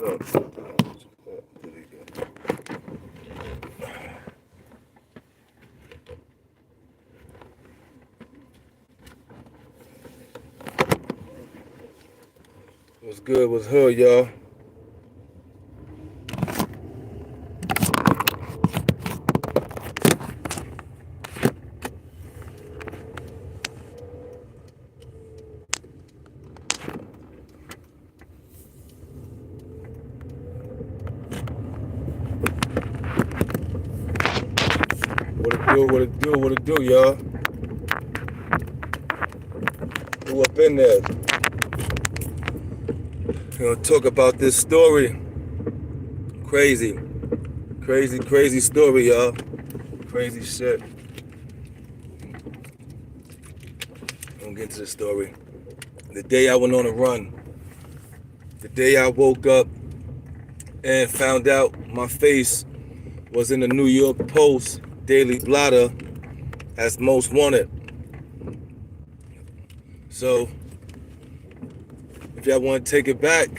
What's up? What's good? What's hood, y'all? What it do? What it do? What it do, y'all? Who up in there? Gonna talk about this story. Crazy story, y'all. Crazy shit. Gonna get into the story. The day I went on a run, the day I woke up and found out my face was in the New York Post Daily Blotter as most wanted. So, if y'all want to take it back,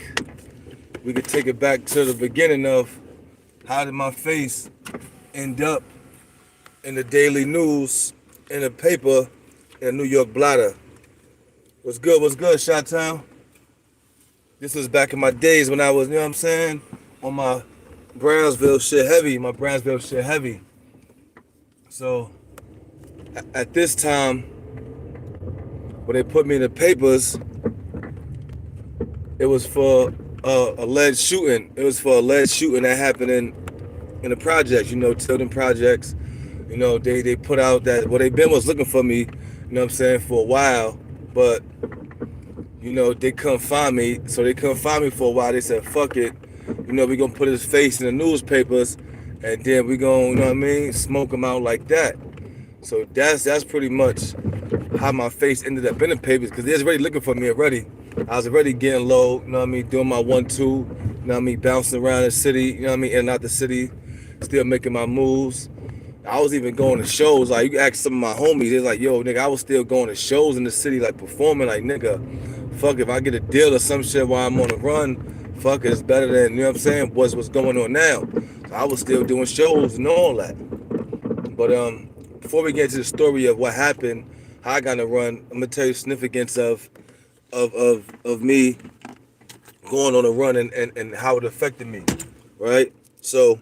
we could take it back to the beginning of how did my face end up in the daily news, in the paper, in the New York Blotter. What's good, Chi-Town? This was back in my days when I was, you know what I'm saying, on my Brownsville shit heavy. So, at this time, when they put me in the papers, it was for alleged shooting. It was for alleged shooting that happened in the projects, Tilden projects. They put out that, well, they been was looking for me, for a while, but, they couldn't find me. So they couldn't find me for a while. They said, fuck it. We gonna put his face in the newspapers and then we gonna, smoke him out like that. So that's pretty much how my face ended up in the papers, because they was already looking for me already. I was already getting low, doing my 1-2, bouncing around the city, in and out the city, still making my moves. I was even going to shows. Like, you can ask some of my homies, they're like, yo, nigga, I was still going to shows in the city, like performing, like, nigga, fuck, if I get a deal or some shit while I'm on the run, fuck it, it's better than, what's going on now. So I was still doing shows and all that. But before we get into the story of what happened, how I got to run, I'm gonna tell you the significance of me going on a run and how it affected me, right? So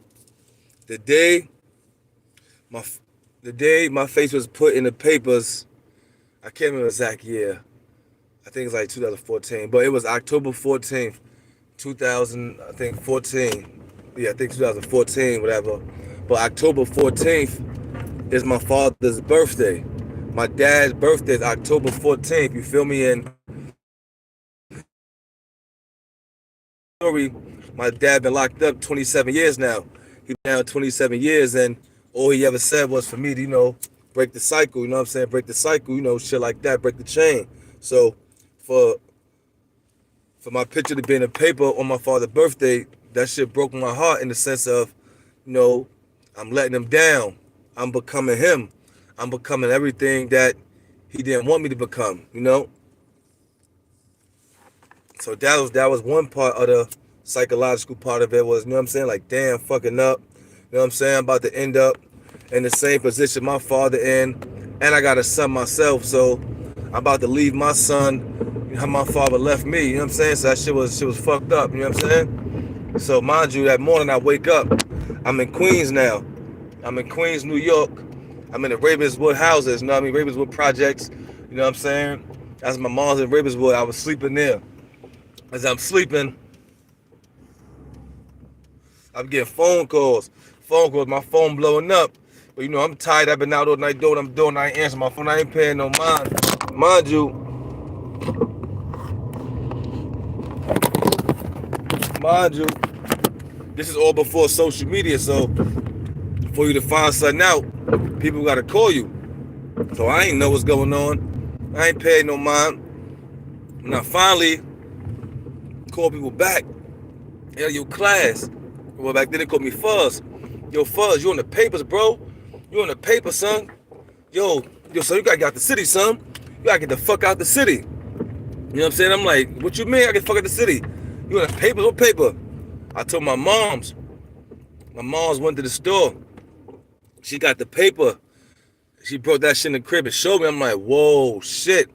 the day my face was put in the papers, I can't remember the exact year. I think it's like 2014, but it was October 14th, 2014. Yeah, I think 2014, whatever. But October 14th is my father's birthday. My dad's birthday is October 14th. You feel me? And my dad been locked up 27 years now. He been down 27 years, and all he ever said was for me to, break the cycle. Break the cycle, shit like that, break the chain. So for my picture to be in the paper on my father's birthday, that shit broke my heart in the sense of, I'm letting him down. I'm becoming him. I'm becoming everything that he didn't want me to become, So that was one part of the psychological part of it was, like, damn, fucking up. I'm about to end up in the same position my father in, and I got a son myself, so I'm about to leave my son how my father left me, So that shit was fucked up, So mind you, that morning I wake up, I'm in Queens now. I'm in Queens, New York. I'm in the Ravenswood houses, Ravenswood projects, That's my mom's in Ravenswood. I was sleeping there. As I'm sleeping, I'm getting phone calls, my phone blowing up. But I'm tired. I've been out all night doing what I'm doing. I ain't answering my phone. I ain't paying no mind. Mind you, this is all before social media. So for you to find something out, people gotta call you. So I ain't know what's going on. I ain't paying no mind. And I finally call people back. Yo, your class. Well, back then they called me Fuzz. Yo, Fuzz, you on the papers, bro. You on the paper, son. Yo, son, you gotta get out the city, son. You gotta get the fuck out the city. I'm saying? I'm like, what you mean I get the fuck out the city? You on the papers? What paper? I told my mom's went to the store. She got the paper. She brought that shit in the crib and showed me. I'm like, whoa, shit.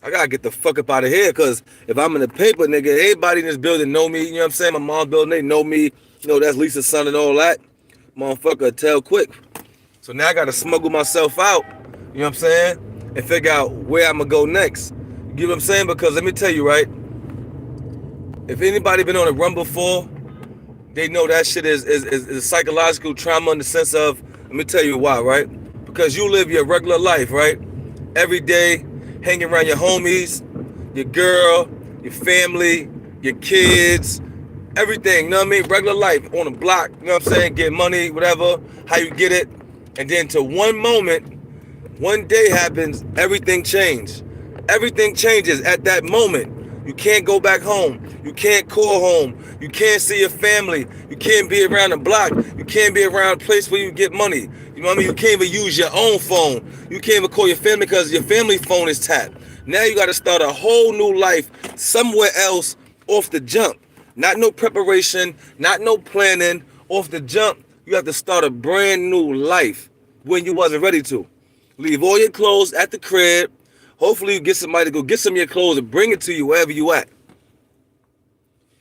I gotta get the fuck up out of here, because if I'm in the paper, nigga, everybody in this building know me. You know what I'm saying? My mom's building, they know me. You know, that's Lisa's son and all that. Motherfucker, tell quick. So now I gotta smuggle myself out, you know what I'm saying? And figure out where I'm gonna go next. You get what I'm saying? Because let me tell you, right? If anybody been on a run before, they know that shit is a psychological trauma in the sense of, let me tell you why, right? Because you live your regular life, right? Every day, hanging around your homies, your girl, your family, your kids, everything, you know what I mean? Regular life, on the block, you know what I'm saying? Get money, whatever, how you get it. And then to one moment, one day happens, everything changed. Everything changes at that moment. You can't go back home. You can't call home. You can't see your family. You can't be around the block. You can't be around a place where you get money. You know what I mean? You can't even use your own phone. You can't even call your family because your family phone is tapped. Now you got to start a whole new life somewhere else off the jump. Not no preparation, not no planning. Off the jump, you have to start a brand new life when you wasn't ready to. Leave all your clothes at the crib. Hopefully you get somebody to go get some of your clothes and bring it to you wherever you at.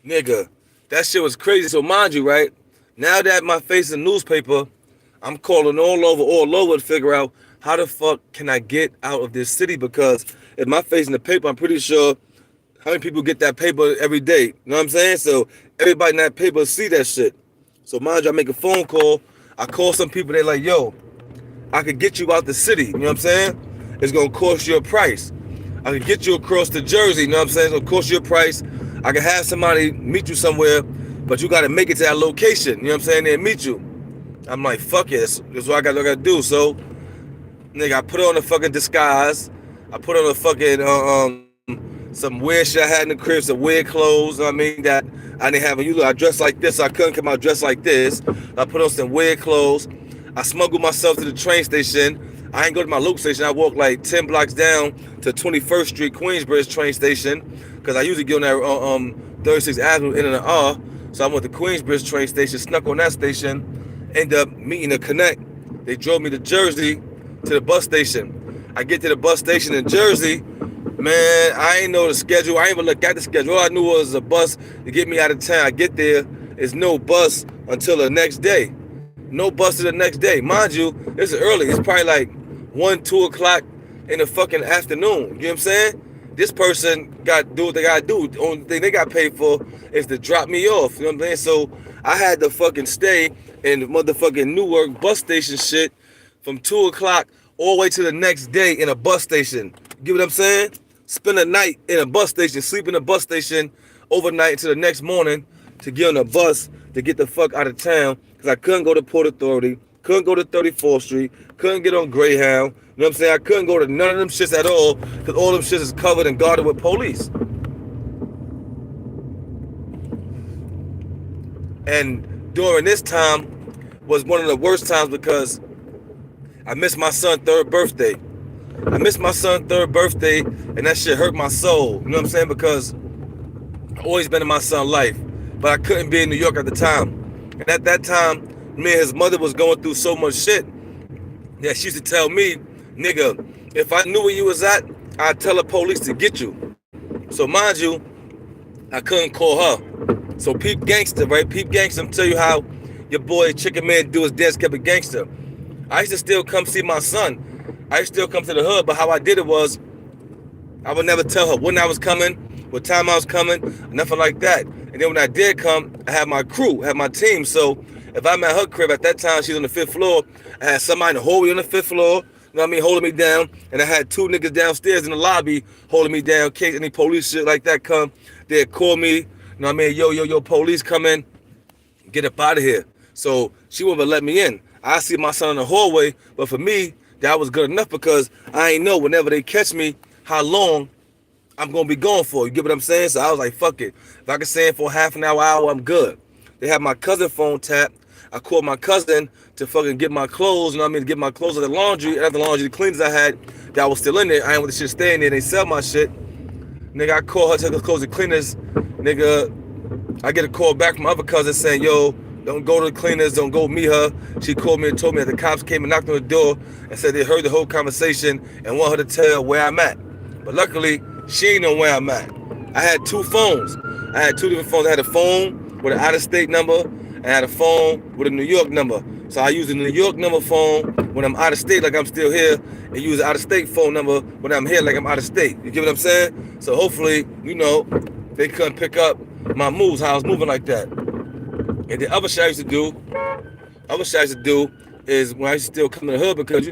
Nigga, that shit was crazy. So mind you, right? Now that my face in the newspaper, I'm calling all over to figure out how the fuck can I get out of this city? Because if my face in the paper, I'm pretty sure how many people get that paper every day. You know what I'm saying? So everybody in that paper see that shit. So mind you, I make a phone call. I call some people, they're like, yo, I could get you out the city. You know what I'm saying? It's going to cost you a price. I could get you across to Jersey. You know what I'm saying? It's going to cost you a price. I can have somebody meet you somewhere, but you got to make it to that location. You know what I'm saying? They'll meet you. I'm like, fuck it. That's what I got to do. So, nigga, I put on a fucking disguise. I put on a fucking, some weird shit I had in the crib, some weird clothes. You know what I mean? That I didn't have. I dressed like this. So I couldn't come out dressed like this. I put on some weird clothes. I smuggled myself to the train station. I ain't go to my loop station. I walked like 10 blocks down to 21st Street, Queensbridge train station, because I usually get on that 36th Avenue in and R. So I went to Queensbridge train station, snuck on that station, ended up meeting a connect. They drove me to Jersey to the bus station. I get to the bus station in Jersey, man, I ain't know the schedule. I ain't even look at the schedule. All I knew was a bus to get me out of town. I get there, there's no bus until the next day. No bus to the next day. Mind you, it's early. It's probably like 1, 2 o'clock in the fucking afternoon. You know what I'm saying? This person got to do what they got to do. The only thing they got paid for is to drop me off. You know what I'm saying? So I had to fucking stay in the motherfucking Newark bus station shit from 2 o'clock all the way to the next day in a bus station. You get what I'm saying? Spend a night in a bus station, sleep in a bus station overnight until the next morning to get on a bus to get the fuck out of town. Because I couldn't go to Port Authority, couldn't go to 34th Street, couldn't get on Greyhound. You know what I'm saying? I couldn't go to none of them shits at all because all them shits is covered and guarded with police. And during this time was one of the worst times because I missed my son's 3rd birthday. I missed my son's 3rd birthday, and that shit hurt my soul. You know what I'm saying? Because I've always been in my son's life, but I couldn't be in New York at the time. And at that time, me and his mother was going through so much shit that she used to tell me, nigga, if I knew where you was at, I'd tell the police to get you. So mind you, I couldn't call her. So peep gangster, right? Peep gangster, I'm tell you how your boy Chicken Man do his dance, kept a gangster. I used to still come see my son. I used to still come to the hood, but how I did it was, I would never tell her when I was coming, what time I was coming, nothing like that. And then when I did come, I had my crew, had my team. So if I'm at her crib, at that time, she was on the 5th floor. I had somebody in the hallway on the 5th floor, you know what I mean, holding me down. And I had 2 niggas downstairs in the lobby holding me down in case any police shit like that come. They'd call me, you know what I mean, yo, police come in, get up out of here. So she wouldn't let me in. I see my son in the hallway, but for me, that was good enough because I ain't know whenever they catch me how long I'm going to be going for. You get what I'm saying? So I was like, fuck it. If I can stay in for half an hour, I'm good. They had my cousin phone tapped. I called my cousin to fucking get my clothes, you know what I mean, to get my clothes at the laundry. And at the laundry, the cleaners I had that was still in there. I ain't want the shit staying there. They sell my shit. Nigga, I called her, took the clothes to cleaners. Nigga, I get a call back from my other cousin saying, yo, don't go to the cleaners, don't go meet her. She called me and told me that the cops came and knocked on the door and said they heard the whole conversation and want her to tell where I'm at. But luckily, she ain't know where I'm at. I had 2 phones. I had 2 different phones. I had a phone with an out-of-state number and I had a phone with a New York number. So I use the New York number phone when I'm out of state, like I'm still here, and use the out-of-state phone number when I'm here, like I'm out of state. You get what I'm saying? So hopefully, they couldn't pick up my moves, how I was moving like that. And the other shit I used to do is when I used to still come in the hood because,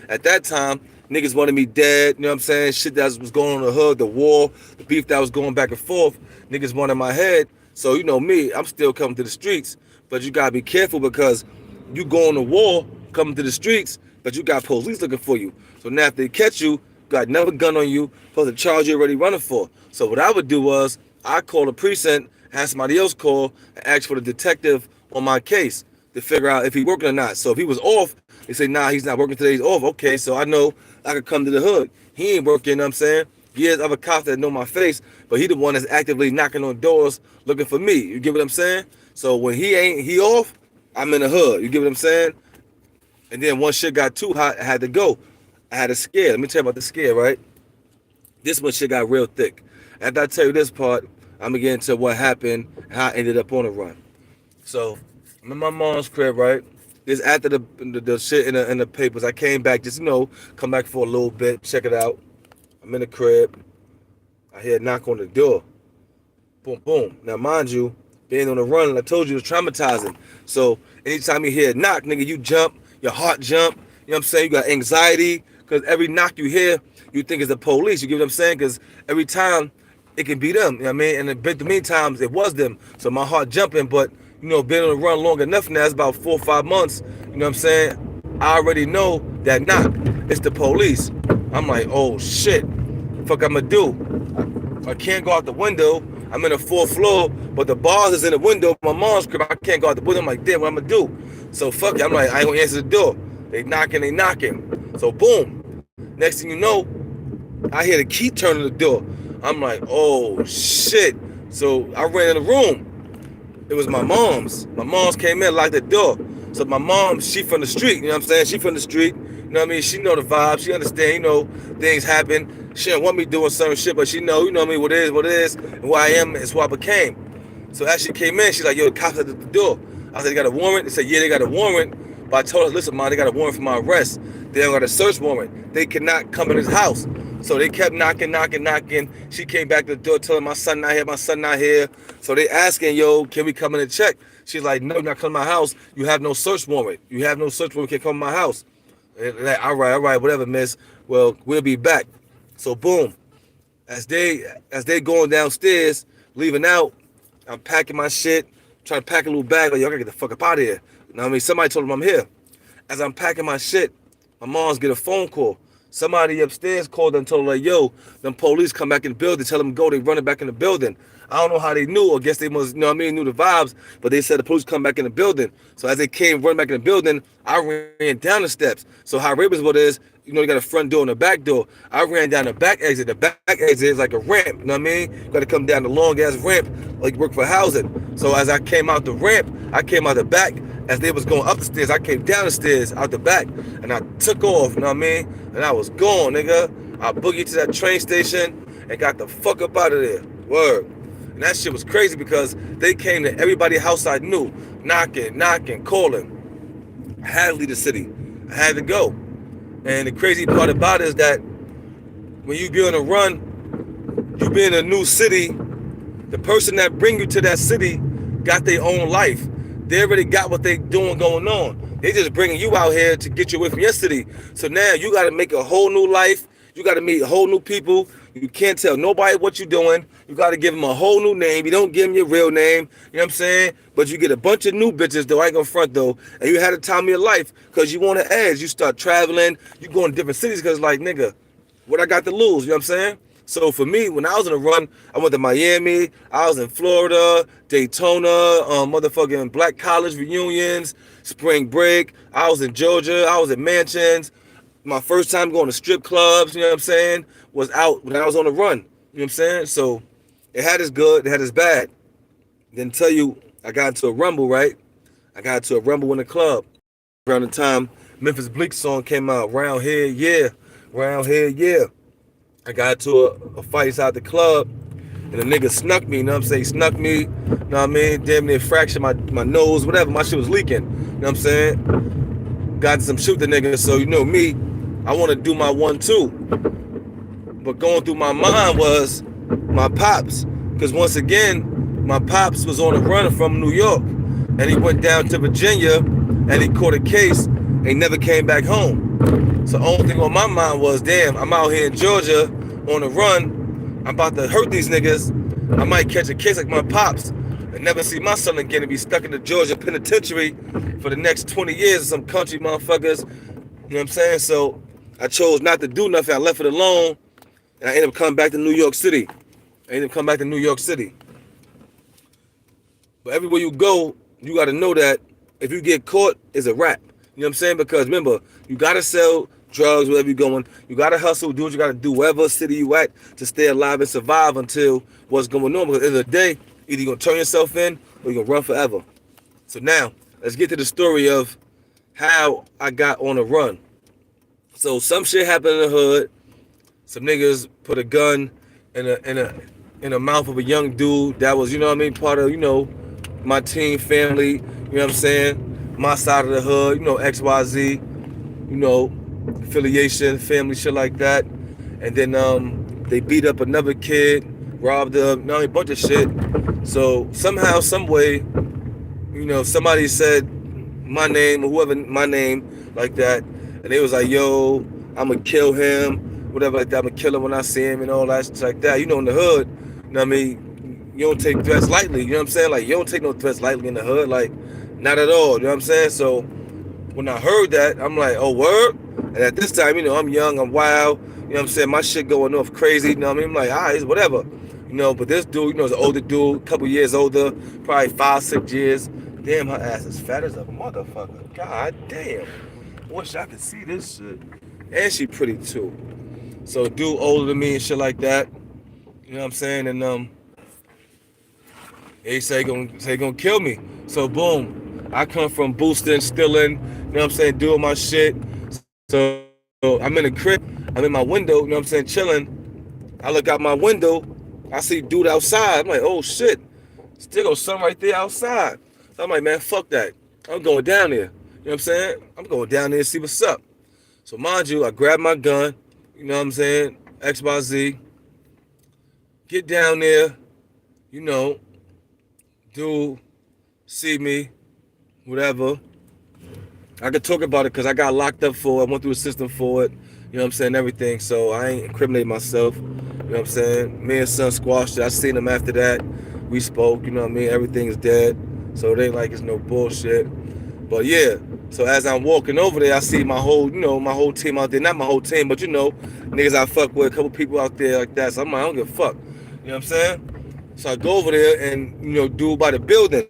at that time, niggas wanted me dead, you know what I'm saying? Shit that was going on in the hood, the war, the beef that was going back and forth, niggas wanted my head. So, me, I'm still coming to the streets, but you gotta be careful because you go on the war, coming to the streets, but you got police looking for you. So now if they catch you, got another gun on you, plus the charge you're already running for. So what I would do was, I call the precinct, have somebody else call, and ask for the detective on my case to figure out if he's working or not. So if he was off, they say, nah, he's not working today, he's off. Okay, so I know I could come to the hood. He ain't working, you know what I'm saying? He has other cops that know my face, but he the one that's actively knocking on doors looking for me. You get what I'm saying? So when he off, I'm in the hood. You get what I'm saying? And then once shit got too hot, I had to go. I had a scare. Let me tell you about the scare, right? This one shit got real thick. After I tell you this part, I'm gonna get into what happened, how I ended up on a run. So I'm in my mom's crib, right? This after the shit in the papers. I came back, just come back for a little bit, check it out. I'm in the crib. I hear a knock on the door. Boom, boom. Now, mind you, being on the run, like I told you, it's traumatizing. So anytime you hear a knock, nigga, you jump, your heart jump. You know what I'm saying? You got anxiety because every knock you hear, you think it's the police. You get what I'm saying? Because every time it can be them. You know what I mean? And the many times it was them. So my heart jumping, but being on the run long enough now, it's about 4 or 5 months. You know what I'm saying? I already know that knock. It's the police. I'm like, oh shit. Fuck I'm gonna do? I can't go out the window. I'm in the 4th floor, but the bars is in the window. My mom's crib, I can't go out the window. I'm like, damn, what I'm gonna do? So fuck it. I'm like, I ain't gonna answer the door. They knocking. So boom. Next thing you know, I hear the key turn on the door. I'm like, oh shit. So I ran in the room. It was my mom's. My mom's came in, locked the door. So my mom, she from the street, you know what I'm saying? She from the street, you know what I mean? She know the vibes, she understand, things happen. She don't want me doing certain shit, but she know, what it is, and who I am is who I became. So as she came in, she's like, yo, the cops at the door. I said, they got a warrant? They said, yeah, they got a warrant. But I told her, listen, Mom, they got a warrant for my arrest. They don't got a search warrant. They cannot come in his house. So they kept knocking. She came back to the door telling my son not here. So they asking, yo, can we come in and check? She's like, no, you're not coming to my house. You have no search warrant. You can't come to my house. Like, all right, whatever, miss. Well, we'll be back. So boom. As they going downstairs, leaving out, I'm packing my shit, trying to pack a little bag. Like, yo, I gotta get the fuck up out of here. You know what I mean? Somebody told them I'm here. As I'm packing my shit, my mom's get a phone call. Somebody upstairs called and told her, like, yo, them police come back in the building, tell them go, they running back in the building. I don't know how they knew, or guess they must, knew the vibes, but they said the police come back in the building. So as they came running back in the building, I ran down the steps. So how Ravenswood is, they got a front door and a back door. I ran down the back exit. The back exit is like a ramp, you know what I mean? You got to come down the long ass ramp like you work for housing. So as I came out the ramp, I came out the back. As they was going up the stairs, I came down the stairs out the back, and I took off, you know what I mean? And I was gone, nigga. I boogied to that train station and got the fuck up out of there. Word. And that shit was crazy because they came to everybody's house I knew, knocking, calling. I had to leave the city. I had to go. And the crazy part about it is that when you be on a run, you be in a new city, the person that bring you to that city got their own life. They already got what they doing going on. They just bringing you out here to get you away from your city. So now you got to make a whole new life. You got to meet whole new people. You can't tell nobody what you're doing. You got to give them a whole new name. You don't give them your real name. You know what I'm saying? But you get a bunch of new bitches, though. I ain't gonna front, though. And you had a time of your life because you want to edge. You start traveling. You go in different cities because, like, nigga, what I got to lose? You know what I'm saying? So for me, when I was on a run, I went to Miami, I was in Florida, Daytona, motherfucking black college reunions, spring break. I was in Georgia, I was at mansions. My first time going to strip clubs, you know what I'm saying, was out when I was on the run. You know what I'm saying? So it had its good, it had its bad. Then tell you, I got into a rumble, right? I got into a rumble in the club around the time Memphis Bleak song came out. Round here, yeah. Round here, yeah. I got into a fight inside the club, and the nigga snuck me, you know what I'm saying? He snuck me, you know what I mean? Damn near fractured my nose, whatever. My shit was leaking, you know what I'm saying? Got some shoot the nigga, so you know me, I want to do my 1-2. But going through my mind was my pops. Because once again, my pops was on a run from New York. And he went down to Virginia and he caught a case and he never came back home. So the only thing on my mind was, damn, I'm out here in Georgia on a run. I'm about to hurt these niggas. I might catch a case like my pops and never see my son again and be stuck in the Georgia penitentiary for the next 20 years of some country motherfuckers. You know what I'm saying? So I chose not to do nothing. I left it alone. And I ended up coming back to New York City. But everywhere you go, you got to know that if you get caught, it's a wrap. You know what I'm saying? Because remember, you got to sell drugs wherever you're going. You got to hustle, do what you got to do, wherever city you at, to stay alive and survive until what's going on. Because at the end of the day, either you're going to turn yourself in or you're going to run forever. So now, let's get to the story of how I got on a run. So some shit happened in the hood. Some niggas put a gun in the mouth of a young dude that was, you know what I mean, part of, you know, my team, family, you know what I'm saying, my side of the hood, you know, XYZ, you know, affiliation, family, shit like that. And then they beat up another kid, robbed him, a bunch of shit. So somehow, some way, you know, somebody said my name, or whoever, my name, like that, and they was like, yo, I'm gonna kill him, whatever, like that. I'm gonna kill him when I see him and all that shit like that. You know, in the hood, you know what I mean, you don't take threats lightly, you know what I'm saying? Like, you don't take no threats lightly in the hood, like, not at all, you know what I'm saying? So when I heard that, I'm like, oh, word? And at this time, you know, I'm young, I'm wild, you know what I'm saying? My shit going off crazy, you know what I mean? I'm like, all right, whatever, you know, but this dude, you know, is an older dude, a couple years older, probably 5-6 years. Damn, her ass is fat as a motherfucker. God damn. Wish I could see this shit. And she pretty too. So dude older than me and shit like that. You know what I'm saying? And they say gonna kill me. So boom. I come from boosting, stealing, you know what I'm saying, doing my shit. So I'm in the crib, I'm in my window, you know what I'm saying, chilling. I look out my window, I see dude outside. I'm like, oh shit. Still go sun right there outside. So I'm like, man, fuck that. I'm going down there. You know what I'm saying? I'm going down there and see what's up. So mind you, I grab my gun, you know what I'm saying, XYZ, get down there, you know, dude, see me, whatever. I could talk about it because I got locked up for it, I went through the system for it, you know what I'm saying, everything. So I ain't incriminating myself, you know what I'm saying. Me and son squashed it. I seen him after that. We spoke, you know what I mean, everything is dead. So it ain't like it's no bullshit. But yeah, so as I'm walking over there, I see my whole, you know, my whole team out there. Not my whole team, but you know, niggas I fuck with, a couple people out there like that. So I'm like, I don't give a fuck. You know what I'm saying? So I go over there and, you know, dude by the building.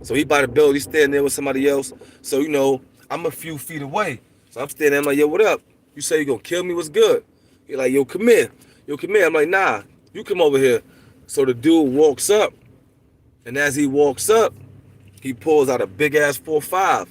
So he by the building, he's standing there with somebody else. So, you know, I'm a few feet away. So I'm standing there, I'm like, yo, what up? You say you gonna kill me? What's good? You're like, yo, come here. Yo, come here. I'm like, nah, you come over here. So the dude walks up. And as he walks up, he pulls out a big ass 4.5. You know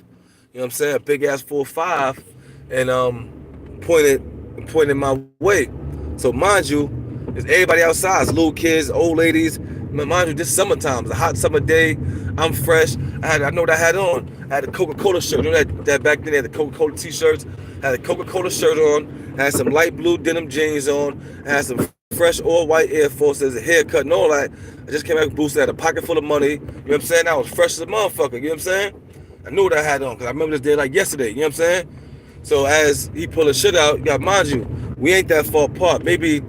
what I'm saying? A big ass 4.5 and pointed my way. So mind you, there's everybody outside. It's little kids, old ladies. Mind you, this summertime. It's a hot summer day. I'm fresh. I know what I had on. I had a Coca-Cola shirt. You know that back then they had the Coca-Cola t-shirts. I had a Coca-Cola shirt on. I had some light blue denim jeans on. I had some fresh all white Air Forces, a haircut and all that. I just came back with boosted, had a pocket full of money. You know what I'm saying? I was fresh as a motherfucker. You know what I'm saying? I knew what I had on because I remember this day like yesterday. You know what I'm saying? So as he pulled his shit out, you got mind you, we ain't that far apart. Maybe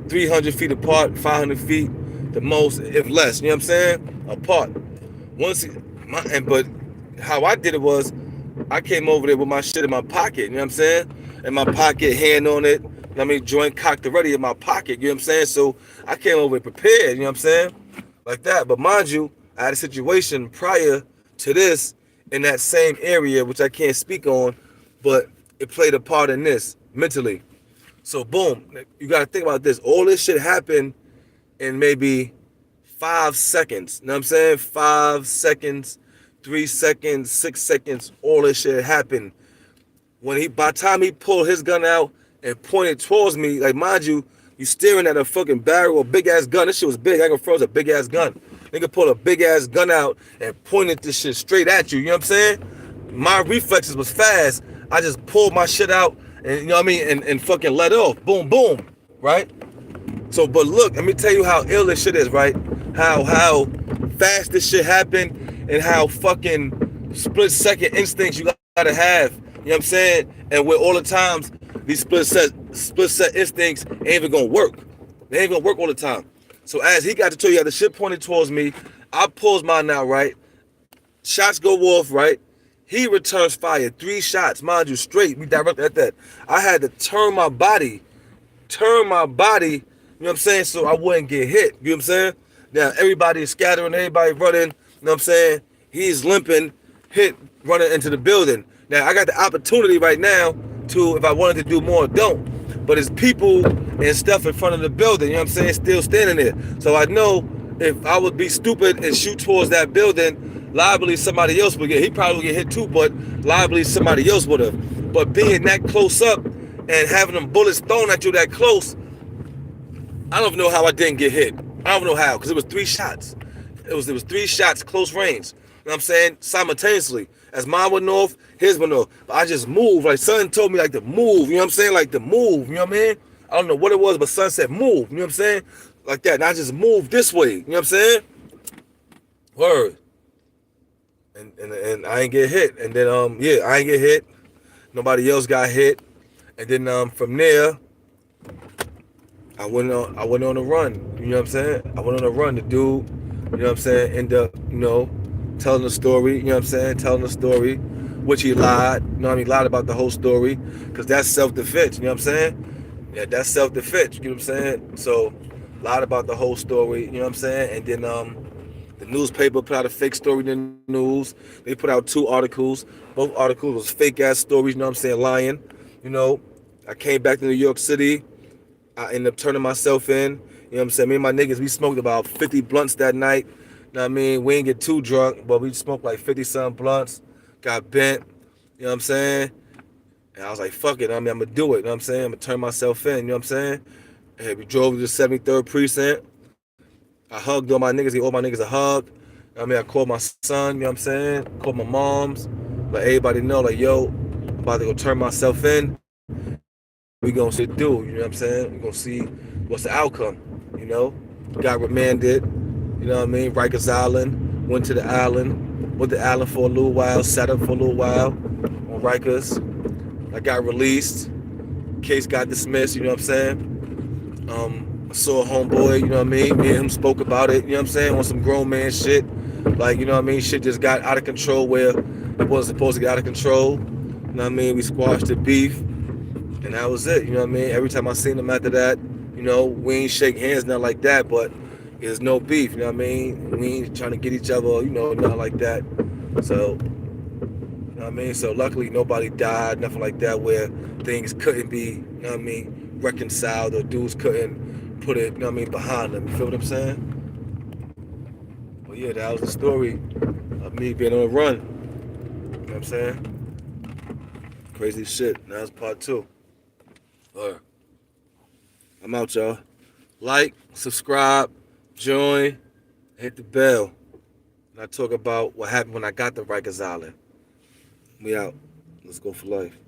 300 feet apart, 500 feet the most, if less. You know what I'm saying? Apart. But how I did it was, I came over there with my shit in my pocket. You know what I'm saying? In my pocket, hand on it. I mean, joint cocked already in my pocket, you know what I'm saying? So I came over prepared, you know what I'm saying? Like that. But mind you, I had a situation prior to this in that same area, which I can't speak on, but it played a part in this mentally. So boom, you got to think about this. All this shit happened in maybe 5 seconds. You know what I'm saying? 5 seconds, 3 seconds, 6 seconds, all this shit happened. By the time he pulled his gun out and pointed towards me, like mind you, you staring at a fucking barrel, a big ass gun. This shit was big. I can froze a big ass gun. Nigga pulled a big ass gun out and pointed this shit straight at you. You know what I'm saying? My reflexes was fast. I just pulled my shit out and you know what I mean, and fucking let off. Boom, boom. Right? So, but look, let me tell you how ill this shit is, right? How fast this shit happened and how fucking split second instincts you gotta have. You know what I'm saying? And with all the times these split set instincts ain't even gonna work. They ain't gonna work all the time. So as he got to tell you, the shit pointed towards me, I pulls mine out, right? Shots go off, right? He returns fire, 3 shots, mind you, straight. We directed at that. I had to turn my body, you know what I'm saying, so I wouldn't get hit. You know what I'm saying? Now everybody is scattering, everybody running, you know what I'm saying? He's limping, running into the building. Now I got the opportunity right now to, if I wanted to do more, don't. But it's people and stuff in front of the building, you know what I'm saying, still standing there. So I know if I would be stupid and shoot towards that building, liably somebody else would he probably would get hit too, but liably somebody else would have. But being that close up and having them bullets thrown at you that close, I don't know how I didn't get hit. I don't know how, because it was 3 shots. It was 3 shots, close range. You know what I'm saying? Simultaneously. As mine went off, his went off. But I just moved. Like, son told me, like, to move. You know what I'm saying? Like, to move. You know what I mean? I don't know what it was, but son said move. You know what I'm saying? Like that. And I just moved this way. You know what I'm saying? Word. And I ain't get hit. And then, I ain't get hit. Nobody else got hit. And then from there, I went on a run. You know what I'm saying? I went on a run. The dude, you know what I'm saying, end up, telling the story, you know what I'm saying? Telling the story, which he lied. You know what I mean? Lied about the whole story. Because that's self-defense, you know what I'm saying? Yeah, that's self-defense, you know what I'm saying? So, lied about the whole story, you know what I'm saying? And then the newspaper put out a fake story in the news. They put out 2 articles. Both articles was fake-ass stories, you know what I'm saying? Lying. You know, I came back to New York City. I ended up turning myself in. You know what I'm saying? Me and my niggas, we smoked about 50 blunts that night. You know what I mean? We didn't get too drunk, but we smoked like 50-something blunts. Got bent. You know what I'm saying? And I was like, fuck it. I mean, I'm going to do it. You know what I'm saying? I'm going to turn myself in. You know what I'm saying? And we drove to the 73rd precinct. I hugged all my niggas. He owed my niggas a hug. I mean, I called my son. You know what I'm saying? Called my moms. Let everybody know, like, yo, I'm about to go turn myself in. We gonna see do, you know what I'm saying? We gonna see what's the outcome, you know? Got remanded, you know what I mean? Rikers Island, went to the island for a little while, sat up for a little while on Rikers. I got released, case got dismissed, you know what I'm saying? I saw a homeboy, you know what I mean? Me and him spoke about it, you know what I'm saying? On some grown man shit. Like, you know what I mean? Shit just got out of control where it wasn't supposed to get out of control. You know what I mean? We squashed the beef. And that was it, you know what I mean? Every time I seen him after that, you know, we ain't shake hands, nothing like that, but there's no beef, you know what I mean? We ain't trying to get each other, you know, nothing like that. So, you know what I mean? So luckily nobody died, nothing like that, where things couldn't be, you know what I mean, reconciled, or dudes couldn't put it, you know what I mean, behind them. You feel what I'm saying? Well, yeah, that was the story of me being on a run. You know what I'm saying? Crazy shit. Now that's part 2. I'm out, y'all. Like, subscribe, join, hit the bell. And I talk about what happened when I got to Rikers Island. We out. Let's go for life.